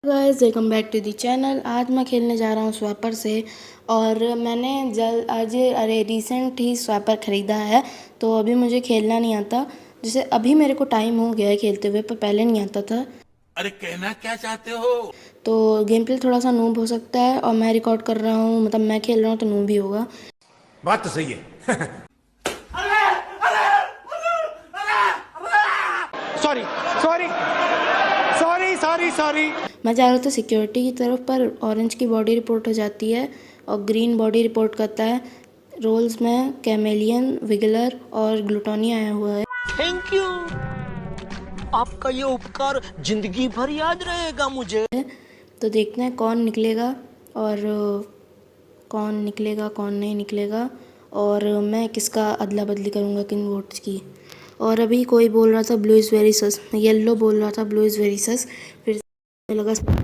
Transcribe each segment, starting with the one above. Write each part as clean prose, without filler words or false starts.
Guys welcome back to the channel. आज मैं खेलने जा रहा हूँ स्वैपर से। और मैंने आज रिसेंट ही स्वैपर ख़रीदा है, तो अभी मुझे खेलना नहीं आता। जैसे अभी मेरे को टाइम हो गया है खेलते हुए, पर पहले नहीं आता था। अरे कहना क्या चाहते हो? तो गेम प्ले थोड़ा सा नूब हो सकता है, और मैं रिकॉर्ड कर रहा हूँ, मतलब मैं खेल रहा हूँ तो नूब ही होगा। बात तो सही है। Sorry sorry sorry sorry sorry. मैं जा रहा था सिक्योरिटी की तरफ, पर ऑरेंज की बॉडी रिपोर्ट हो जाती है और ग्रीन बॉडी रिपोर्ट करता है। रोल्स में कैमेलियन, विगलर और ग्लूटोनी आया हुआ है। Thank you. आपका ये उपकार जिंदगी भर याद रहेगा मुझे। तो देखते हैं कौन निकलेगा, और कौन निकलेगा कौन नहीं निकलेगा, और मैं किसका अदला बदली करूँगा किन वोट्स की। और अभी कोई बोल रहा था blue is very sauce, yellow बोल रहा था ब्लू इज़ वेरी सस। फिर लगा लगता है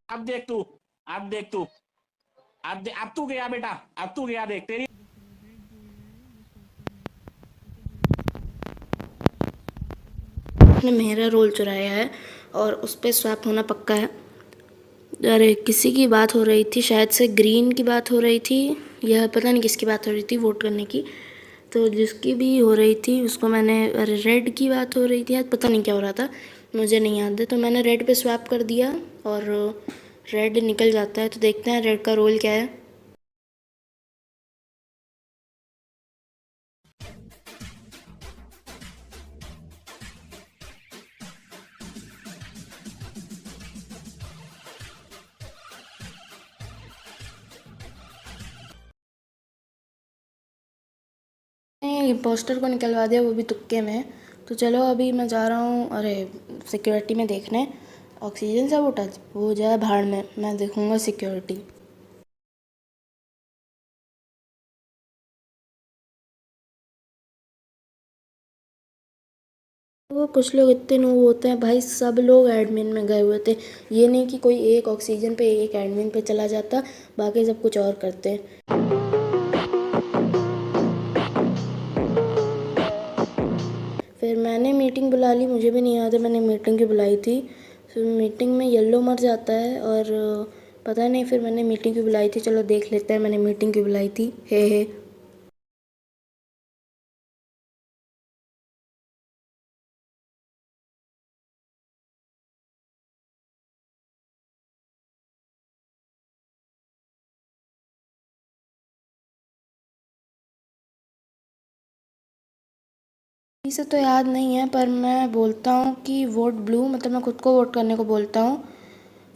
अब देख तू, अब देख तू, अब तू गया बेटा, अब तू गया, देख तेरी। उसने मेरा रोल चुराया है और उस पर स्वैप होना पक्का है। अरे किसी की बात हो रही थी, शायद से ग्रीन की बात हो रही थी, यह पता नहीं किसकी बात हो रही थी वोट करने की। तो जिसकी भी हो रही थी उसको मैंने, अरे रेड की बात हो रही थी, आज पता नहीं क्या हो रहा था, मुझे नहीं याद है। तो मैंने रेड पे स्वैप कर दिया और रेड निकल जाता है। तो देखते हैं रेड का रोल क्या है। इम्पोस्टर को निकलवा दिया, वो भी तुक्के में। तो चलो अभी मैं जा रहा हूँ, अरे सिक्योरिटी में देखने। ऑक्सीजन सब उठा वो जाए भाड़ में, मैं देखूँगा सिक्योरिटी। वो कुछ लोग इतने नूब होते हैं भाई, सब लोग एडमिन में गए हुए थे। ये नहीं कि कोई एक ऑक्सीजन पे एक एडमिन पे चला जाता, बाकी सब कुछ और करते। फिर मैंने मीटिंग बुला ली, मुझे भी नहीं याद है मैंने मीटिंग क्यों बुलाई थी। फिर मीटिंग में येलो मर जाता है, और पता नहीं फिर मैंने मीटिंग क्यों बुलाई थी। चलो देख लेते हैं मैंने मीटिंग क्यों बुलाई थी। हे। इसे तो याद नहीं है, पर मैं बोलता हूँ कि वोट ब्लू, मतलब मैं खुद को वोट करने को बोलता हूँ।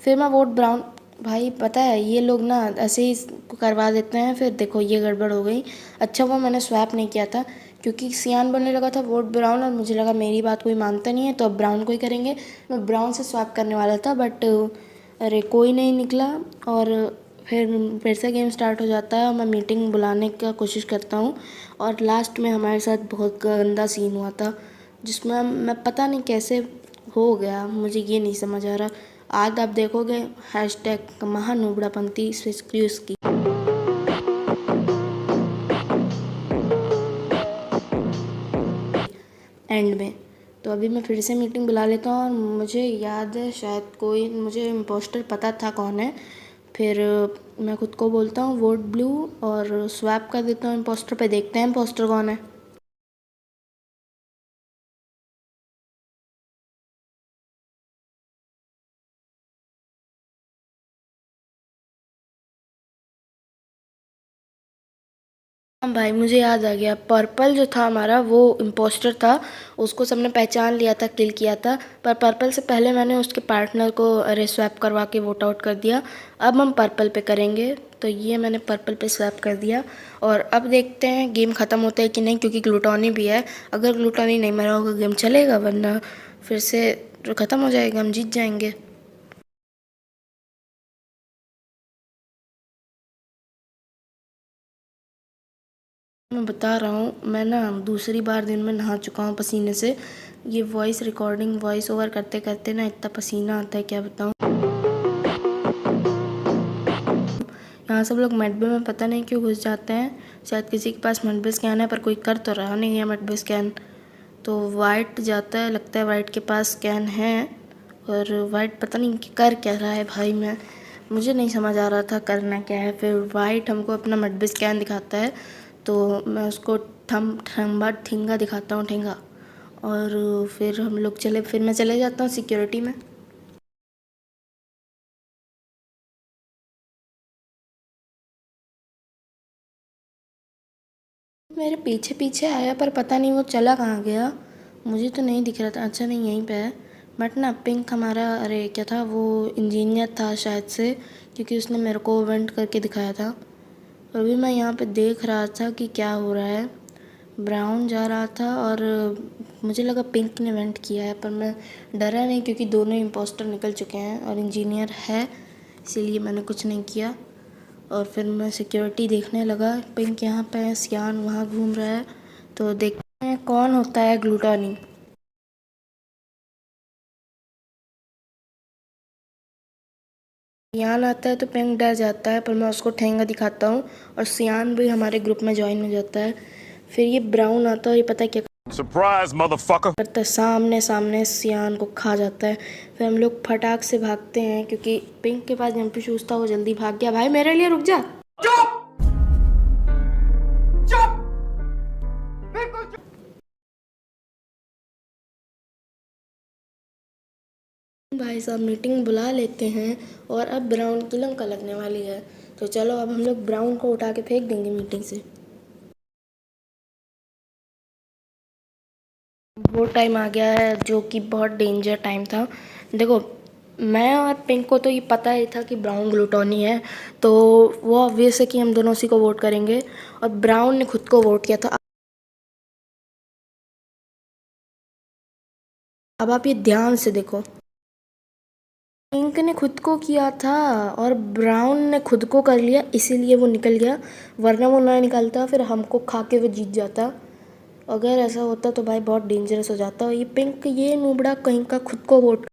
फिर मैं वोट ब्राउन। भाई पता है ये लोग ना ऐसे ही करवा देते हैं, फिर देखो ये गड़बड़ हो गई। अच्छा वो मैंने स्वैप नहीं किया था, क्योंकि सियान बनने लगा था वोट ब्राउन, और मुझे लगा मेरी बात कोई मानता नहीं है तो अब ब्राउन को ही करेंगे। मैं ब्राउन से स्वैप करने वाला था, बट अरे कोई नहीं निकला। और फिर से गेम स्टार्ट हो जाता है, और मैं मीटिंग बुलाने का कोशिश करता हूँ। और लास्ट में हमारे साथ बहुत गंदा सीन हुआ था, जिसमें मैं पता नहीं कैसे हो गया, मुझे ये नहीं समझ आ रहा। आज आप देखोगे हैशटैग महानुबड़ापंथी स्क्रूज की एंड में। तो अभी मैं फिर से मीटिंग बुला लेता हूँ, और मुझे याद है शायद कोई, मुझे इम्पोस्टर पता था कौन है। फिर मैं खुद को बोलता हूँ वोट ब्लू, और स्वैप कर देता हूँ इम्पोस्टर पे, देखते हैं इम्पोस्टर कौन है। हाँ भाई मुझे याद आ गया, पर्पल जो था हमारा वो इम्पोस्टर था। उसको सबने पहचान लिया था, किल किया था। पर पर्पल से पहले मैंने उसके पार्टनर को अरे स्वैप करवा के वोट आउट कर दिया। अब हम पर्पल पे करेंगे, तो ये मैंने पर्पल पे स्वैप कर दिया। और अब देखते हैं गेम ख़त्म होता है कि नहीं, क्योंकि ग्लूटोनी भी है। अगर ग्लूटोनी नहीं मरा होगा गेम चलेगा, वरना फिर से ख़त्म हो जाएगा, हम जीत जाएंगे। मैं बता रहा हूँ, मैं ना दूसरी बार दिन में नहा चुका हूँ पसीने से। ये वॉइस रिकॉर्डिंग, वॉइस ओवर करते करते ना इतना पसीना आता है क्या बताऊँ। यहाँ सब लोग मेडबे में पता नहीं क्यों घुस जाते हैं। शायद किसी के पास मेडबे स्कैन है, पर कोई कर तो रहा नहीं है मेडबे स्कैन। तो वाइट जाता है, लगता है वाइट के पास स्कैन है। और वाइट पता नहीं कि कर क्या रहा है भाई, मुझे नहीं समझ आ रहा था करना क्या है। फिर वाइट हमको अपना मेडबे स्कैन दिखाता है, तो मैं उसको ठिंगा दिखाता हूँ, ठिंगा। और फिर हम लोग फिर मैं चले जाता हूँ सिक्योरिटी में। मेरे पीछे पीछे आया, पर पता नहीं वो चला कहाँ गया, मुझे तो नहीं दिख रहा था। अच्छा नहीं, यहीं पे है। बट ना पिंक हमारा, अरे क्या था वो, इंजीनियर था शायद से, क्योंकि उसने मेरे को वेंट करके दिखाया था। और अभी मैं यहाँ पे देख रहा था कि क्या हो रहा है। ब्राउन जा रहा था और मुझे लगा पिंक ने वेंट किया है, पर मैं डरा नहीं क्योंकि दोनों इम्पोस्टर निकल चुके हैं और इंजीनियर है, इसीलिए मैंने कुछ नहीं किया। और फिर मैं सिक्योरिटी देखने लगा। पिंक यहाँ पे है, सियान वहाँ घूम रहा है, तो देखते हैं कौन होता है ग्लूटोनी। सियान आता है तो पिंक डर जाता है, पर मैं उसको ठेंगा दिखाता हूँ और सियान भी हमारे ग्रुप में ज्वाइन हो जाता है। फिर ये ब्राउन आता है और ये पता है क्या Surprise, motherfucker! करता है, सामने सामने सियान को खा जाता है। फिर हम लोग फटाक से भागते हैं क्योंकि पिंक के पास जंपी शूज था, वो जल्दी भाग गया। भाई मेरे लिए रुक जा। भाई साहब मीटिंग बुला लेते हैं और अब ब्राउन की लंका लगने वाली है, तो चलो अब हम लोग ब्राउन को उठा के फेंक देंगे मीटिंग से। वो टाइम आ गया है जो कि बहुत डेंजर टाइम था। देखो, मैं और पिंक को तो ये पता ही था कि ब्राउन ग्लूटोनी है, तो वो ऑब्वियस है कि हम दोनों उसी को वोट करेंगे। और ब्राउन ने खुद को वोट किया था। अब आप ये ध्यान से देखो, पिंक ने खुद को किया था और ब्राउन ने खुद को कर लिया, इसीलिए वो निकल गया। वरना वो ना निकलता, फिर हमको खा के वो जीत जाता। अगर ऐसा होता तो भाई बहुत डेंजरस हो जाता। और ये पिंक, ये नूबड़ा कहीं का खुद को वोट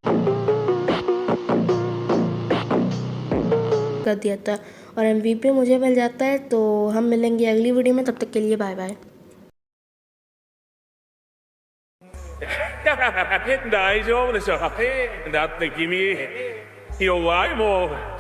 कर दिया था और MVP मुझे मिल जाता है। तो हम मिलेंगे अगली वीडियो में, तब तक के लिए बाय बाय।大丈夫でしょ。だって君、弱いもん。